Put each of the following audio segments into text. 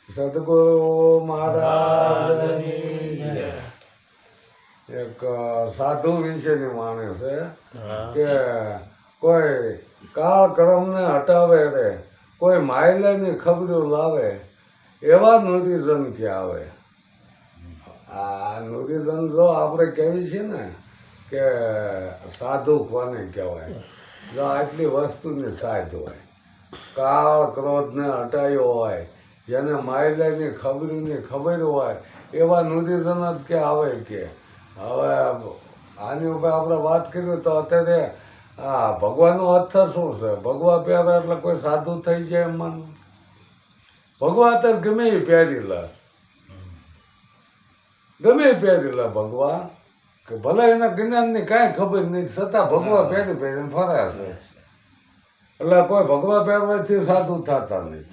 સદગુરુ મહારાજની જય. એક સાધુ વિશેની વાણી છે કે કોઈ કાળ કર્મને હટાવે રે, કોઈ માયલાની ખબરો લાવે, એવા નુરીજન કે આવે. આ નુરીજન જો આપણે કહેવી છે ને કે સાધુ કોને કહેવાય, જો આટલી વસ્તુની સાધ હોય, કાળ ક્રોધને હટાયો હોય, જેને માયલાની ખબરીની ખબર હોય, એવા નુરીજન જ કે આવે. કે હવે આની ઉપર આપણે વાત કરીએ તો અત્યારે હા ભગવાનનો અર્થ શું છે? ભગવા પહેરે એટલે કોઈ સાધુ થઈ જાય એમ માન? ભગવા અત્યારે ગમે એ પહેરી લે, ગમે એ પહેરી લે ભગવા, કે ભલે એના જ્ઞાનની કાંઈ ખબર નહીં છતાં ભગવા પહેરીને ફરે છે. એટલે કોઈ ભગવા પહેરવાથી સાધુ થતા નહીં,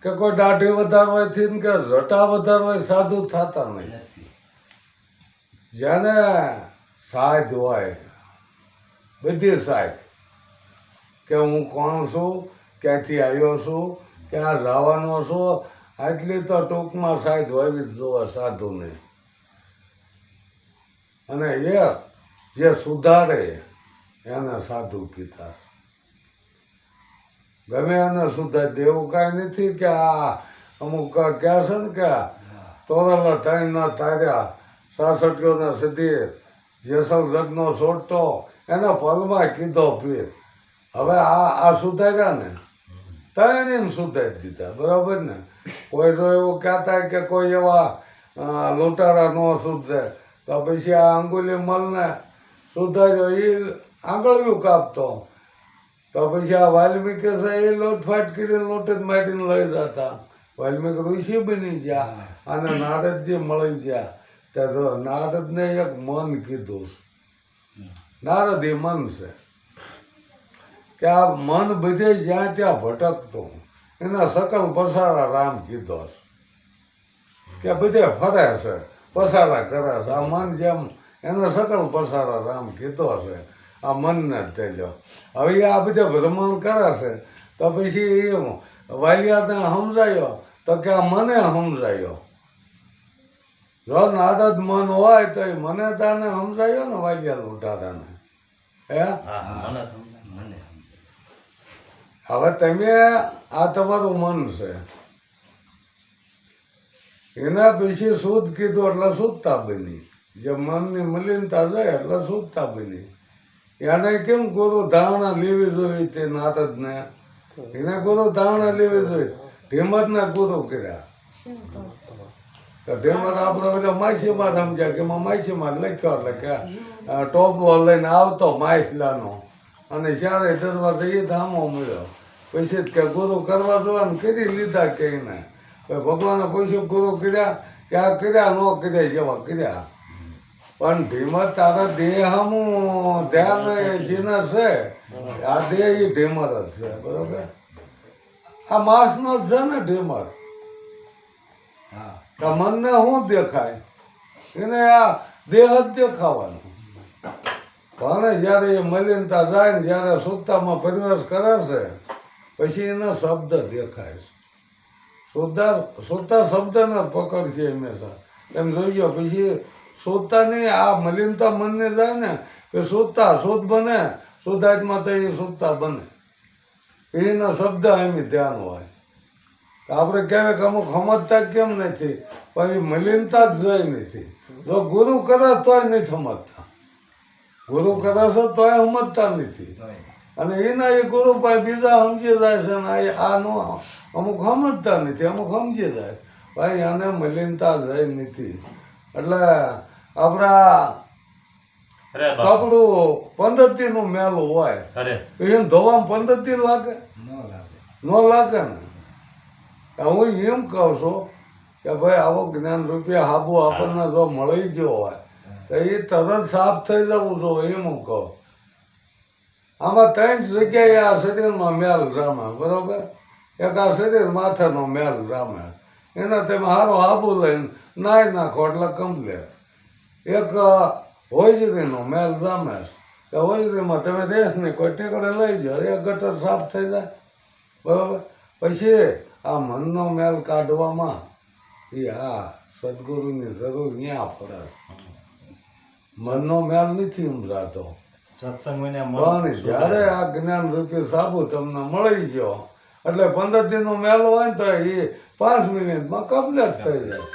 કે કોઈ દાઢી વધારવાથી કે જટા વધારવાથી સાધુ થતા નહીં. જેને સાધ હોય, બધી સાધ, કે હું કોણ છું, ક્યાંથી આવ્યો છું, ક્યાં જવાનો છું, આટલી તો ટૂંકમાં સાધ હોવી જ જોવે સાધુને. અને એ જે સુધારે એને સાધુ કીધા. ગમે એને સુધારી દે એવું કાંઈ નથી કે આ અમુક કહે છે ને કે તોરલા ત્રણ ના તાર્યા 66 સુધી જેસલ જગનો છોડતો એના પલમાં કીધો પીર. હવે આ સુધાર્યા ને ત્રણ એમ સુધારી દીધા, બરાબર ને? કોઈ જો એવું કહેતા કે કોઈ એવા લૂંટારા ન સુધરે તો પછી આ અંગુલી મલને સુધાર્યો, એ આંગળિયું કાપતો, તો પછી આ વાલ્મીકી છે એ લોટફાટ કરીને લોટ જ મારીને લઈ જતા. વાલ્મીકી ઋષિ બની ગયા અને નારદજી મળી ગયા. ત્યારે નારદને એક મન કીધું. નારદ એ મન છે કે આ મન બધે જ્યાં ત્યાં ભટકતું, એના સકલ પસારા રામ કીધો કે બધે ફરે છે, પસારા કરે છે. આ મન જેમ એના સકલ પસારા રામ કીધો છે, આ મનને જ તેલ્યો. હવે આ બધે ભ્રમણ કરે છે તો પછી વાલિયાને સમજાયો તો કે આ મને સમજાયો. જો નારદ મન હોય તો એ મને તાને સમજાયો ને વાલિયા લૂંટારાને. હે હવે તમે આ તમારું મન છે, એના પછી શુદ્ધ કીધું એટલે શુદ્ધતા બની. જે મનની મલિનતા જાય એટલે શુદ્ધતા બની. એને કેમ ગુરુ ધારણા લેવી જોઈએ? તે નારદને એને ગુરુ ધારણા લેવી જોઈએ. ઢેમતને ગુરુ કર્યા. તો ઢેમત આપણે એટલે માછીમાં સમજ્યા કે માછીમાં લખ્યો એટલે કે ટોપલો લઈને આવતો માછલાનો, અને ચારે દરવાજે એ ધામો મળ્યો. પછી કે ગુરુ કરવા જોવાનું કરી લીધા કે એને ભગવાને પૂછ્યું ગુરુ કર્યા કે આ કર્યા ન કર્યા જેવા કર્યા. પણ ઢીમત તારા દેહ હમું ધ્યાન જેને છે, આ દેહ એ ઢીમત જ છે, બરોબર? આ માસનો જ છે ને ઢીમત. આ મનને શું દેખાય? એને આ દેહ જ દેખાવાનું. પણ જયારે એ મલિનતા જાય ને જયારે શુદ્ધતામાં પરિવેશ કરે છે પછી એનો શબ્દ દેખાય છે. શુદ્ધતા શબ્દને પકડ છે હંમેશા. એમ જોઈજો પછી શુદ્ધતાની આ મલિનતા મનને જાય ને કે શુદ્ધતા શુદ્ધ બને, શુદ્ધાત્મા તો એ શુદ્ધતા બને. એનો શબ્દ એમ ધ્યાન હોય. આપણે કહેવાય કે અમુક સમજતા કેમ નથી? પણ એ મલિનતા જ જોઈ નથી. જો ગુરુ કરે તોય નથી સમજતા, ગુરુ કરે છે તોય સમજતા નથી. અને એના એ ગુરુ પાસે બીજા સમજી જાય છે ને આ નો અમુક સમજતા નથી, અમુક સમજી જાય. ભાઈ આને મલિનતા જાય નથી. એટલે આપણા કપડું 15 નું મેલું હોય, એને ધોવામાં 15 લાગે? ન લાગે ને. હું એમ કહું છું કે ભાઈ આવો જ્ઞાન રૂપિયા હાબુ આપણને જો મળી ગયો હોય તો એ તરત સાફ થઈ જવું જોઈએ, એમ હું કહું. આમાં 3 જગ્યાએ આ શરીરમાં મેલ જામે, બરોબર? એક આ શરીર માથાનો મેલ જામે, એના તમે સારો હાબુ લઈને નાહી નાખો એટલે કમ્પ્લેટ. એક હોજરીનો મેલ જામે, કે હોજરીમાં તમે દેશની કોઈ ટેકડે લઈ જાઓ, એ ગટર સાફ થઈ જાય, બરોબર? પછી આ મનનો મેલ કાઢવામાં એ આ સદગુરુની જરૂર ત્યાં પડે. મનનો મેલ નથી ઉમરાતો. પણ જ્યારે આ જ્ઞાન રૂપી સાબુ તમને મળી ગયો એટલે 15 દિનનો મેલ હોય ને તો એ 5 મિનિટમાં કમ્પ્લીટ થઈ જાય.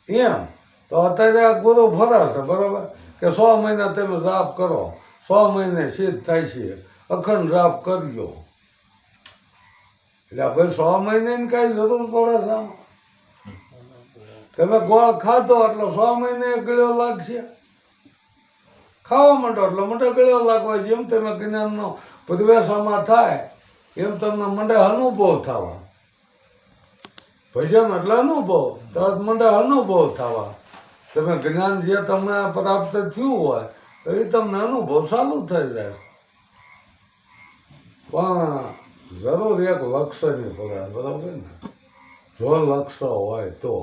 એમ તો અત્યારે આ ગુરુ ફરાશે બરોબર કે 100 મહિના તમે જાપ કરો, 100 મહિને સિદ્ધ થાય છે, અખંડ જાપ કરજો. એટલે ભાઈ 100 મહિને કઈ જરૂર પડે છે આમ? તમે ગોળ ખાધો એટલે 100 મહિને ગળ્યો લાગશે. ખાવા માંડો એટલે મોટો ગળ્યો લાગવા. જેમ તમે જ્ઞાનનો પ્રવેશમાં થાય એમ તમને મંડે અનુભવ થવા. ભજન એટલે અનુભવ, તરત મંડે અનુભવ થવા. તમે જ્ઞાન જે તમને પ્રાપ્ત થયું હોય તો એ તમને અનુભવ ચાલુ થઈ જાય. પણ જરૂર એક લક્ષ્યની પડે બરાબર ને. જો લક્ષ્ય હોય તો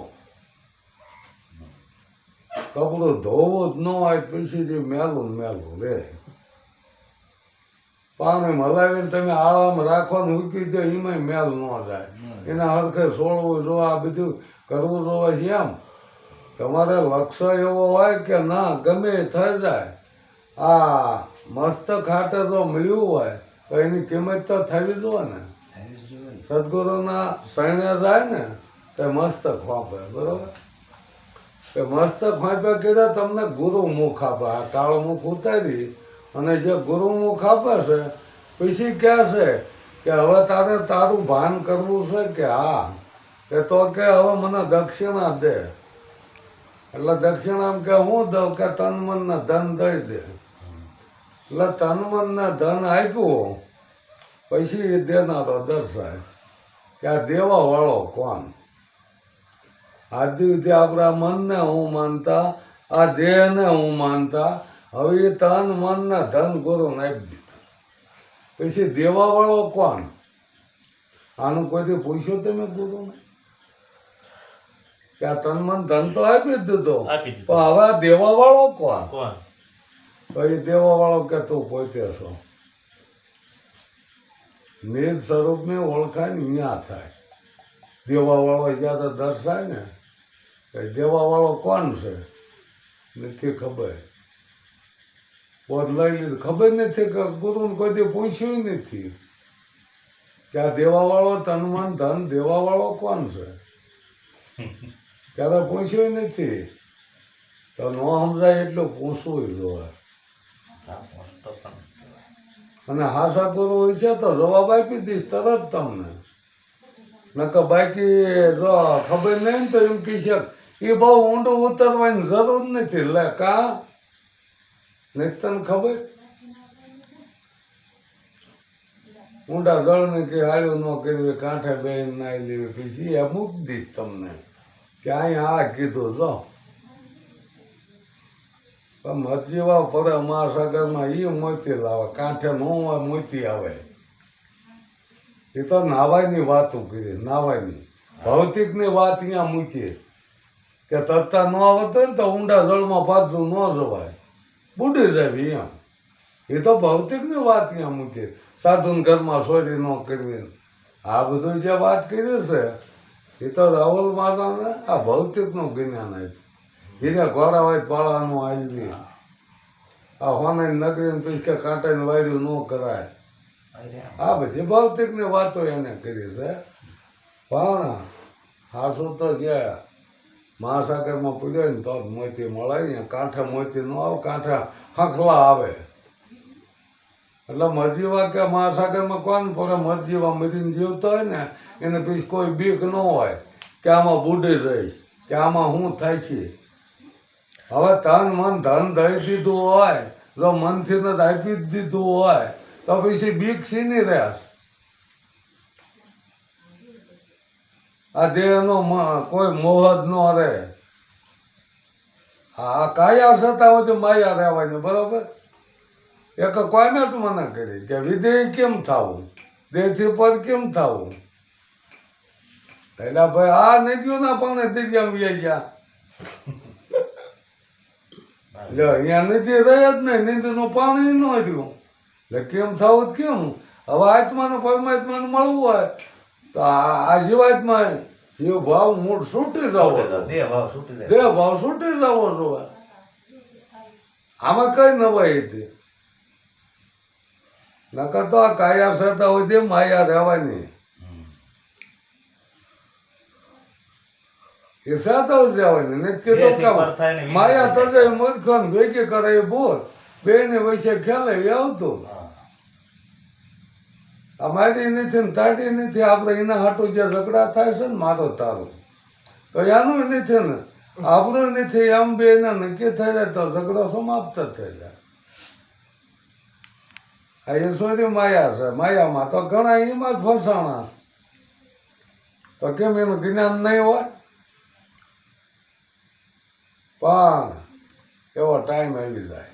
કપડું ધોવું જ ન હોય પછી મેલું રે. પાણી હલાવીને તમે આળામાં રાખવાનું મૂકી દો એમાં મેલ ન જાય. એના હરખે છોડવું જો આ બધું કરવું જોવે છે. એમ તમારે લક્ષ્ય એવો હોય કે ના ગમે થઈ જાય. આ મસ્તક હાટે જો મળ્યું હોય તો એની કિંમત તો થવી જોઈએ ને. સદગુરુના શરણે જાય ને તો મસ્તક વાપરે બરોબર. કે મસ્તક વાંપ્યા કીધા તમને ગુરુમુખ આપે. આ કાળમુખ ઉતારી અને જે ગુરુમુખ આપે છે પછી કહે છે કે હવે તારે તારું ભાન કરવું છે કે હા એ તો કે હવે મને દક્ષિણા દે. એટલે દક્ષિણા કે હું દઉં કે તન મનને ધન દઈ દે. એટલે તન મનને ધન આપ્યું પછી એ દેનારો દર્શાય કે આ દેવા વાળો કોણ. આદિ આપણા મનને હું માનતા, આ દેહને હું માનતા, હવે એ તન મન ને ધન ગુરુને આપી દીધું. પછી દેવા વાળો કોણ? આનું કોઈથી પૂછ્યું તમે ગુરુને કે આ તન મન ધન તો આપી જ દીધો પણ હવે આ દેવા વાળો કોણ? તો એ દેવા વાળો કે તું પોતે છો. નિજ સ્વરૂપની ઓળખાણ અહીંયા થાય. દેવા વાળો જ્યાં તો દર્શાય ને દેવા વાળો કોણ છે નથી ખબર. પોત લઈ લીધું ખબર નથી કે ગુરુને કોઈ પૂછ્યું નથી કે આ દેવા વાળો તન મન ધન દેવા વાળો કોણ છે. ક્યારે પૂછ્યું નથી. તો ન સમજાય એટલું પૂછવું જોવે. અને હાસા ગુરુ હોય છે તો જવાબ આપી દઈશ તરત તમને. નકર બાકી જો ખબર નહીં ને તો એમ કહી શક એ બહુ ઊંડું ઉતરવાની જરૂર નથી. લે કા નહીં તને ખબર ઊંડા જળને કે હાડ્યું ન કરવી કાંઠે બેન નાઈ લેવી પછી એ મૂકી દીધ તમને કે અહીંયા આ કીધું જો. મરજીવા પડે મહાસાગરમાં એ મોતી લાવે. કાંઠે ન હોય મોતી આવે. એ તો નાવાયની વાતું કરી. નાવાયની ભૌતિકની વાત અહીંયા મૂકી કે તરતા ન આવડતો ને તો ઊંડા જળમાં પાછું ન જવાય, બુડી જાય. એમ એ તો ભૌતિકની વાત અહીંયા મૂકી. સાધુને ઘરમાં ચોરી ન કરવી આ બધું જે વાત કરી છે એ તો રાહુલ માતાને આ ભૌતિકનું જ્ઞાન આપ્યું. એને ઘોડા હોય પાળવાનું આવી. આ હોનાની નગરીને પછી કે કાંટાની વાયરું ન કરાય. આ બધી ભૌતિકની વાતો એને કરી છે. પણ હાસુ તો જે મહાસાગરમાં પૂર્યો ને તો મોતી મળે ને. કાંઠે મોતી ન આવે, કાંઠે હંખલા આવે. એટલે મરજીવા કે મહાસાગરમાં કોણ પડે? મરજીવા મરીને જીવતો હોય ને એને પછી કોઈ બીક ન હોય કે આમાં બુડી રહીશ કે આમાં શું થાય છે. હવે તન મન ધન દઈ દીધું હોય, જો મનથી ને આપી જ દીધું હોય તો પછી બીક સીની રહેશ. આ દેહનો કોઈ મોહ જ ન રહે. આ કાયા છતાં હોય તો માયા રહેવાની બરોબર. એક કોઈને જ મને કરી કે વિધેય કેમ થવું, દેહથી પર કેમ થવું. એટલે ભાઈ આ નદીઓના પાણી દરિયા વ્યાઈ ગયા. અહીંયા નથી રહ્યા જ નહીં. નદીનું પાણી ન રહ્યું એટલે કેમ થવું કેમ. હવે આત્માને પરમાત્માને મળવું હોય તો આ જીવાતમાં જીવ ભાવ મૂળ છૂટી જવો દેહ ભાવ છૂટી જાય. દેહ ભાવ છૂટી જવો જોઈએ. આમાં કઈ નવાઈ હતી નકર તો આ કાયા થતા હોય તે માયા રહેવાની એ સાતા જ રહેવાની ને કીધું દેહથી પર થાય ને કે વિનાશ માયા થાય. તજે મૂર્ખન ભેગી કરે એ બોલ બે ને વચ્ચે ખેલે એ આવતું હા. અમારી નથી ને તારી નથી આપણે એના હાટું જે ઝઘડા થાય છે ને મારો તારો તો એનું નથી ને આપણું નથી એમ બે ને નક્કી થઈ જાય તો ઝઘડો સમાપ્ત થઈ જાય. આ ઈશ્વરી માયા છે માયામાં તો ઘણા એમાં જ ફસાણા તો કેમ એનું જ્ઞાન નહીં હોય પણ એવો ટાઈમ આવી જાય